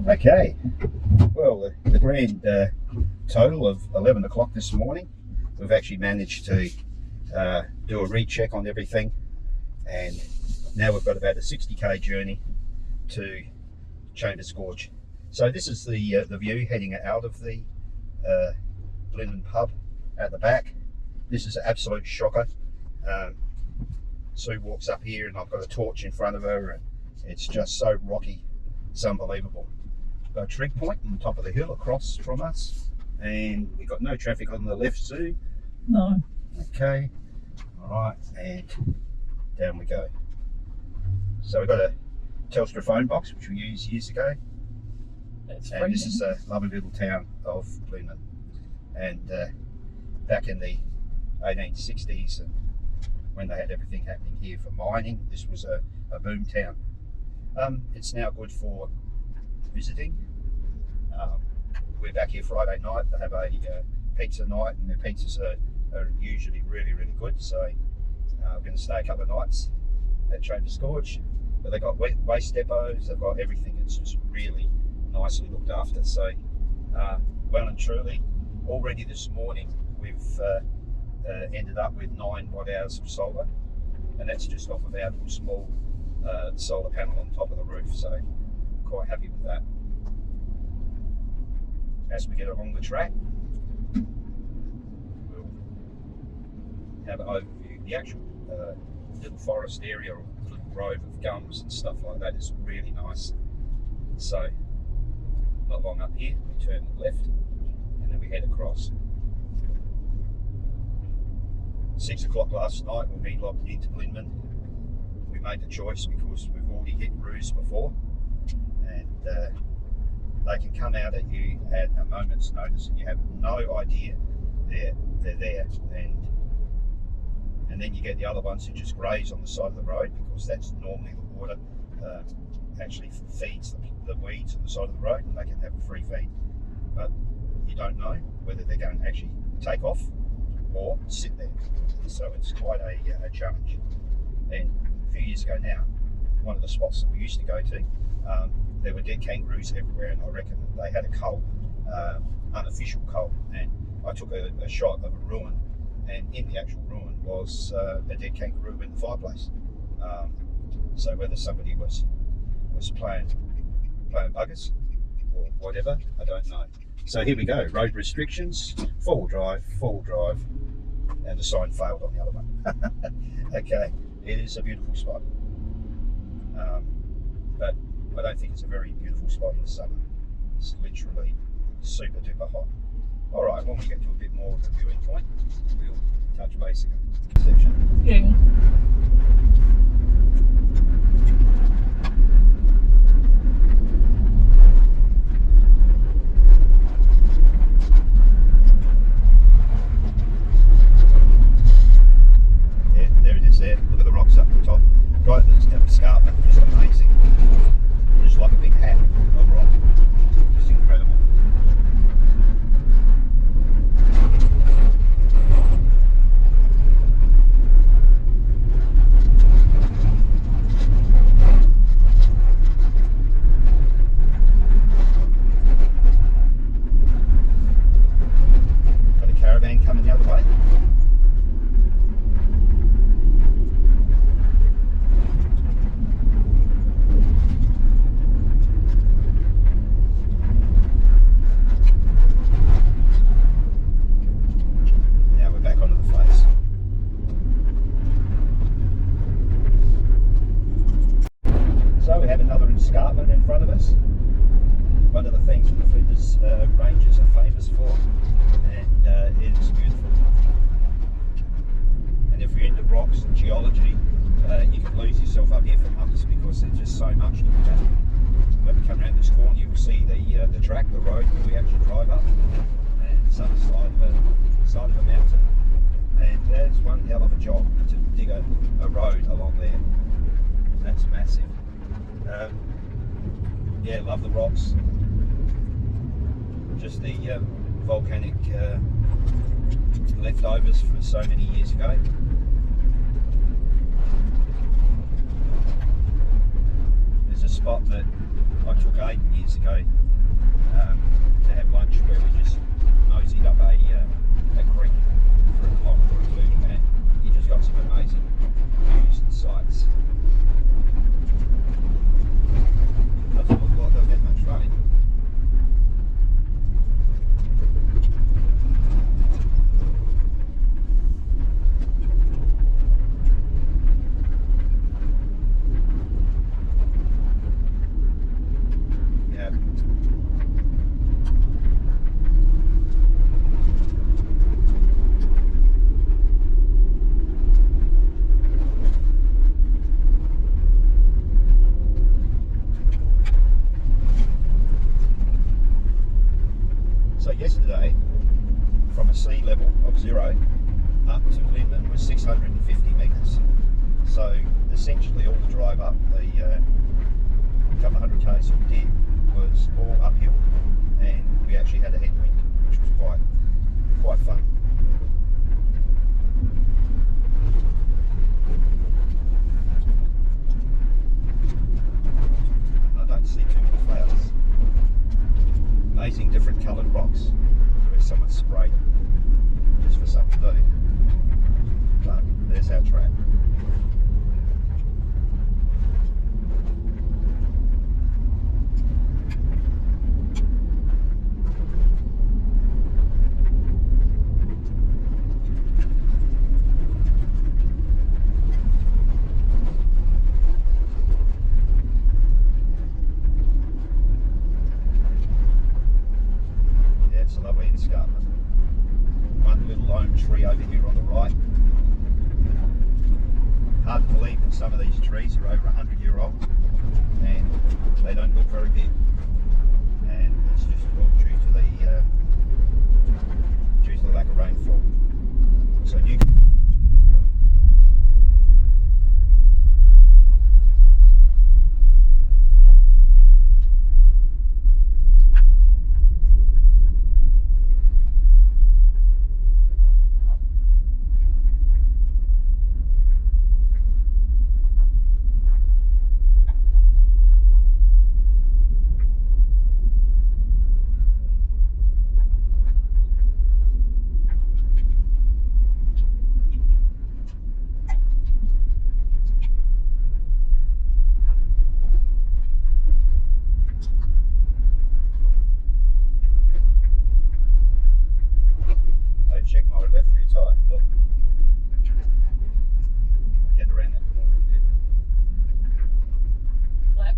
Okay, well, the grand total of 11 o'clock this morning, we've actually managed to do a recheck on everything, and now we've got about a 60k journey to Chambers Gorge. So this is the view heading out of the Blinman pub at the back. This is an absolute shocker. Sue walks up here and I've got a torch in front of her, and it's just so rocky, it's unbelievable. Got a trig point on the top of the hill across from us, and we've got no traffic on the left, Sue. No. Okay, all right, and down we go. So we've got a Telstra phone box which we used years ago, and this is a lovely little town of Blinman. And back in the 1860s, and when they had everything happening here for mining, this was a boom town. It's now good for visiting. We're back here Friday night. They have a pizza night, and their pizzas are usually really, really good. So we're going to stay a couple of nights at Chambers Gorge. But they've got waste depots, they've got everything. It's just really nicely looked after. So well and truly, already this morning we've ended up with 9 watt hours of solar, and that's just off of our little small solar panel on top of the roof. So quite happy with that. As we get along the track, we'll have an overview. The actual little forest area, or little grove of gums and stuff like that, is really nice. So not long up here, we turn left and then we head across. 6 o'clock last night when we logged into Blinman, we made the choice because we've already hit Ruse before, and they can come out at you at a moment's notice and you have no idea they're there. And then you get the other ones who just graze on the side of the road, because that's normally the water actually feeds the weeds on the side of the road, and they can have a free feed. But you don't know whether they're going to actually take off or sit there. So it's quite a challenge. And a few years ago now, one of the spots that we used to go to, there were dead kangaroos everywhere, and I reckon they had a cull, unofficial cull, and I took a shot of a ruin, and in the actual ruin was a dead kangaroo in the fireplace. So whether somebody was playing buggers or whatever, I don't know. So here we go, road restrictions, four-wheel drive, and the sign failed on the other one. Okay, it is a beautiful spot, but I don't think it's a very beautiful spot in the summer. It's literally super duper hot. All right, when we get to a bit more of a viewing point, we'll touch base again. Section. Yeah. There it is there. Look at the rocks up the top. Right at the escarpment, just amazing. Just like a big hat of rock. Just incredible. Got a caravan coming the other way. Escarpment in front of us. One of the things that the Flinders Ranges are famous for, and it is beautiful. And if you're into rocks and geology, you can lose yourself up here for months, because there's just so much to look at. When we come around this corner, you will see the track, the road where we actually drive up, and it's on the side of a mountain. And that's one hell of a job to dig a road along there. That's massive. Yeah, love the rocks. Just the volcanic leftovers from so many years ago. There's a spot that I took day, years ago, to have lunch where we just moseyed up a creek for a kilometre or two, and you just got some amazing views and sights. Doesn't look like they'll get much rain. So yesterday, from a sea level of 0 up to Blinman was 650 metres. So essentially all the drive up, the couple of hundred k's that we did, was all uphill, and we actually had a headwind, which was quite fun. I don't see too many flowers. Amazing different coloured rocks where someone sprayed them just for something to do. But there's our track. It's a lovely escarpment. One little lone tree over here on the right. Hard to believe that some of these trees are over 100-year-old, and they don't look very big. And it's just all due to the lack of rainfall. So you can check my left rear tyre. Look. Get around that corner a bit. Flat.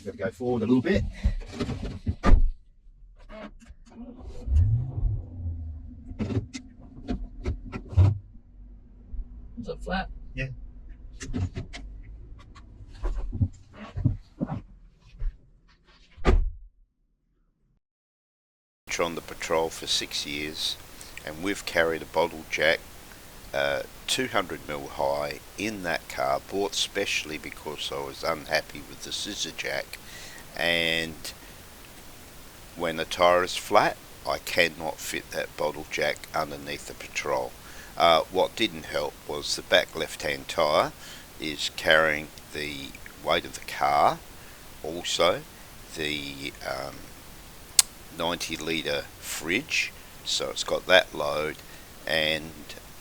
Got to go forward a little bit. Is it flat? Yeah. On the patrol for 6 years, and we've carried a bottle jack 200mm high in that car, bought specially because I was unhappy with the scissor jack, and when the tyre is flat I cannot fit that bottle jack underneath the patrol. What didn't help was the back left hand tyre is carrying the weight of the car, also the 90 litre fridge, so it's got that load and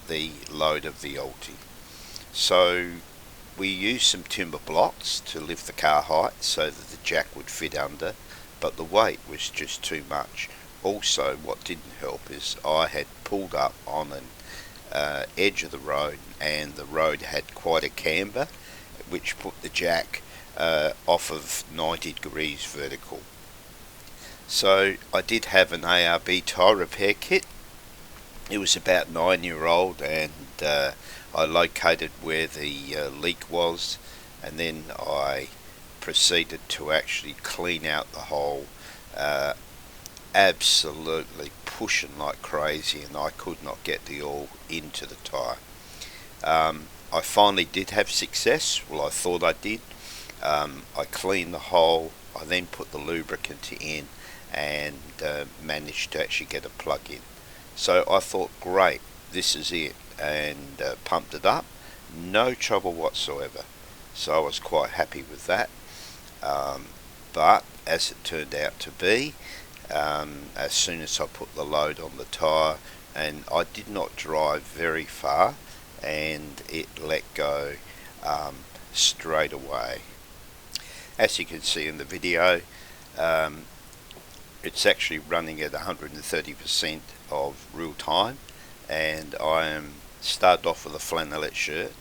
the load of the Alti. So we used some timber blocks to lift the car height so that the jack would fit under, but the weight was just too much. Also, what didn't help is I had pulled up on an edge of the road, and the road had quite a camber, which put the jack off of 90 degrees vertical. So I did have an ARB tyre repair kit. It was about 9-year-old, and I located where the leak was, and then I proceeded to actually clean out the hole, absolutely pushing like crazy, and I could not get the oil into the tyre. I finally did have success. Well, I thought I did. I cleaned the hole, I then put the lubricant in, and managed to actually get a plug in. So I thought, great, this is it, and pumped it up, no trouble whatsoever. So I was quite happy with that. But as it turned out to be, as soon as I put the load on the tyre, and I did not drive very far, and it let go straight away. As you can see in the video, it's actually running at 130% of real time, and I am started off with a flannelette shirt,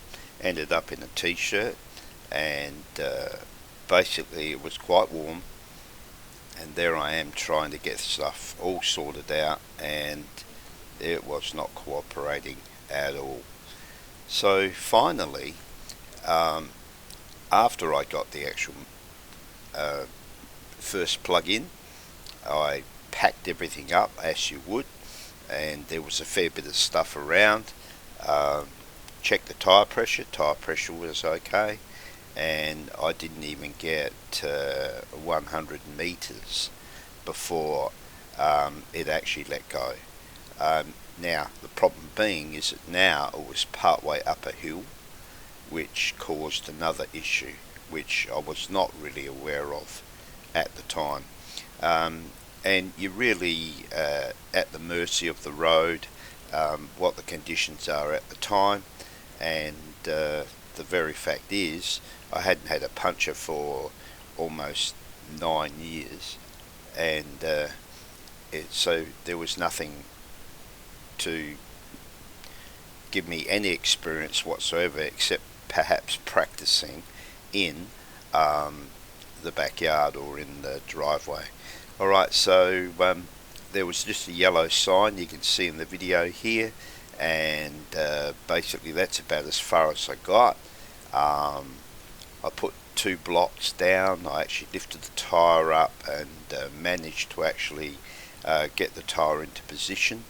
ended up in a t-shirt, and basically it was quite warm, and there I am trying to get stuff all sorted out, and it was not cooperating at all. So finally, after I got the actual first plug in, I packed everything up as you would, and there was a fair bit of stuff around. Checked the tyre pressure was okay, and I didn't even get 100 meters before it actually let go. Now the problem being is that now it was part way up a hill, which caused another issue which I was not really aware of at the time. And you're really at the mercy of the road, what the conditions are at the time, and the very fact is I hadn't had a puncture for almost 9 years, and so there was nothing to give me any experience whatsoever except perhaps practicing in the backyard or in the driveway. Alright, so there was just a yellow sign you can see in the video here, and basically that's about as far as I got. I put 2 blocks down, I actually lifted the tyre up and managed to actually get the tyre into position.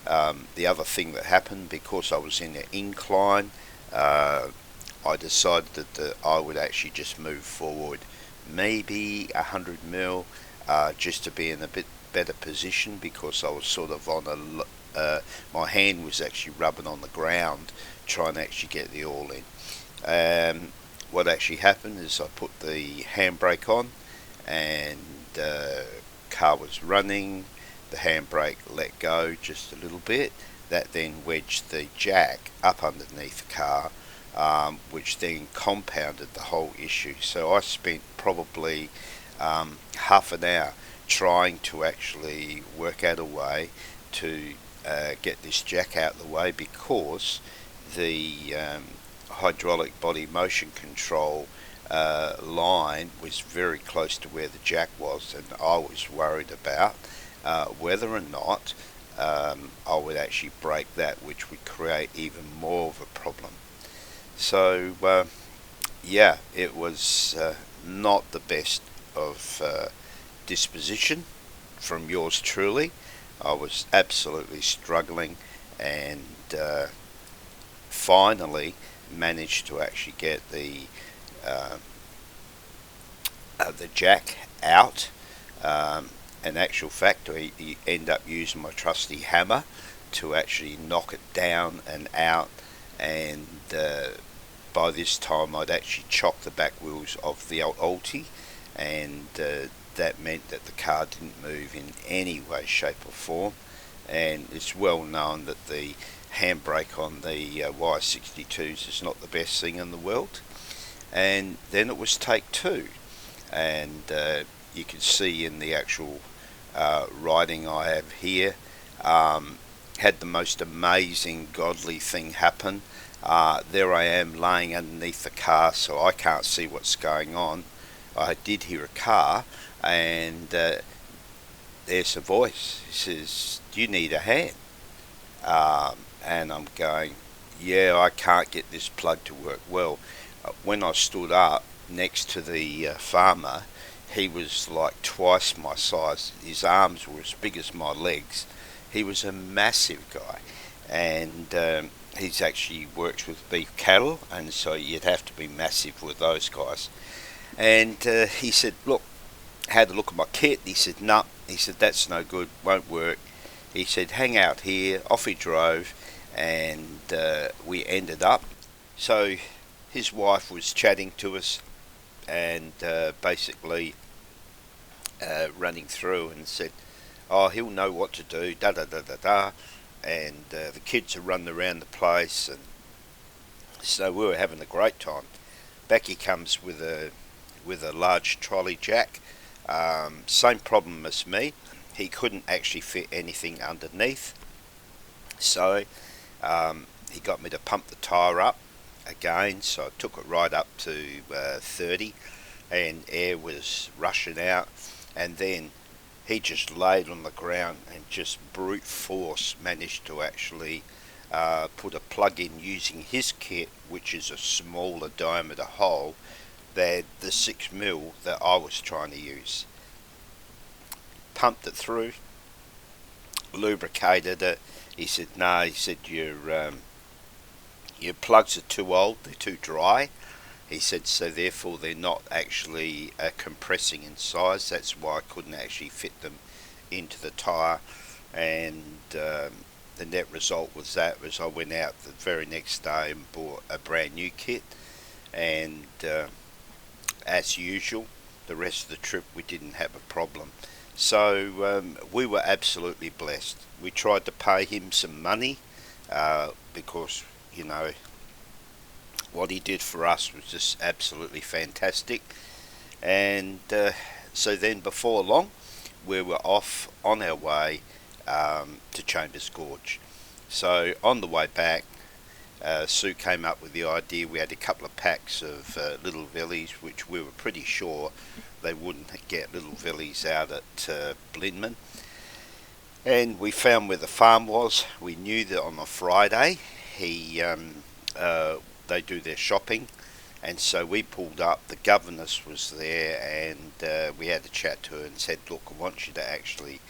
The other thing that happened, because I was in an incline, I decided that I would actually just move forward maybe 100 mil just to be in a bit better position, because I was sort of on my hand was actually rubbing on the ground trying to actually get the oil in. What actually happened is I put the handbrake on, and car was running, the handbrake let go just a little bit, that then wedged the jack up underneath the car, which then compounded the whole issue. So I spent probably half an hour trying to actually work out a way to get this jack out of the way, because the hydraulic body motion control line was very close to where the jack was, and I was worried about whether or not I would actually break that, which would create even more of a problem. So yeah, it was not the best of disposition from yours truly. I was absolutely struggling, and finally managed to actually get the jack out. In actual fact, I end up using my trusty hammer to actually knock it down and out, and by this time I'd actually chopped the back wheels of the Alti, and that meant that the car didn't move in any way, shape or form. And it's well known that the handbrake on the Y62s is not the best thing in the world. and then it was take two, and you can see in the actual writing I have here, had the most amazing godly thing happen. There I am laying underneath the car, so I can't see what's going on. I did hear a car, and there's a voice. He says, "Do you need a hand?" And I'm going, "Yeah, I can't get this plug to work well." When I stood up next to the farmer, he was like twice my size. His arms were as big as my legs. He was a massive guy, and he's actually works with beef cattle, and so you'd have to be massive with those guys. And he said, "Look," had a look at my kit. He said, "No," he said, "that's no good, won't work." He said, "Hang out here." Off he drove, and we ended up. So his wife was chatting to us, and basically running through, and said, "Oh, he'll know what to do, da da da da da," and the kids are running around the place, and so we were having a great time. Back he comes with a large trolley jack. Same problem as me. He couldn't actually fit anything underneath, so he got me to pump the tyre up again. So I took it right up to 30, and air was rushing out, and then he just laid on the ground and just brute force managed to actually put a plug in using his kit, which is a smaller diameter hole than the 6mm that I was trying to use. Pumped it through, lubricated it. He said, "No," he said, your plugs are too old, they're too dry." He said, "So therefore they're not actually compressing in size. That's why I couldn't actually fit them into the tyre." And the net result was I went out the very next day and bought a brand new kit, and as usual, the rest of the trip we didn't have a problem. So we were absolutely blessed. We tried to pay him some money because, you know, what he did for us was just absolutely fantastic. And so then before long, we were off on our way to Chambers Gorge. So on the way back, Sue came up with the idea. We had a couple of packs of little vellies, which we were pretty sure they wouldn't get little vellies out at Blinman. And we found where the farm was. We knew that on a Friday they do their shopping, and so we pulled up. The governess was there, and we had a chat to her and said, "Look, I want you to actually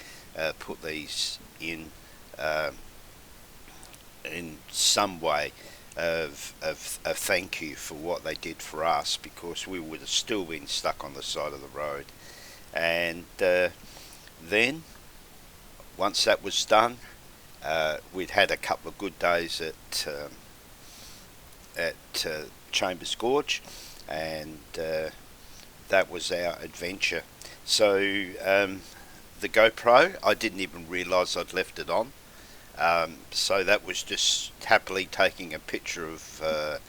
put these in some way of thank you for what they did for us, because we would have still been stuck on the side of the road." And then once that was done, we'd had a couple of good days at Chambers Gorge, and that was our adventure. So the GoPro, I didn't even realise I'd left it on. So that was just happily taking a picture of the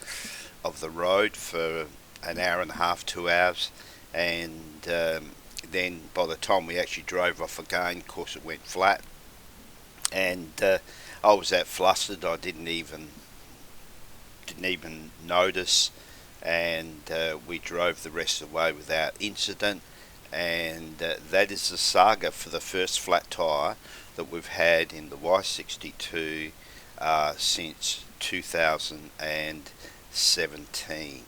road for an hour and a half, 2 hours, and then by the time we actually drove off again, of course it went flat, and I was that flustered I didn't even notice, and we drove the rest of the way without incident. And that is the saga for the first flat tyre that we've had in the Y62 since 2017.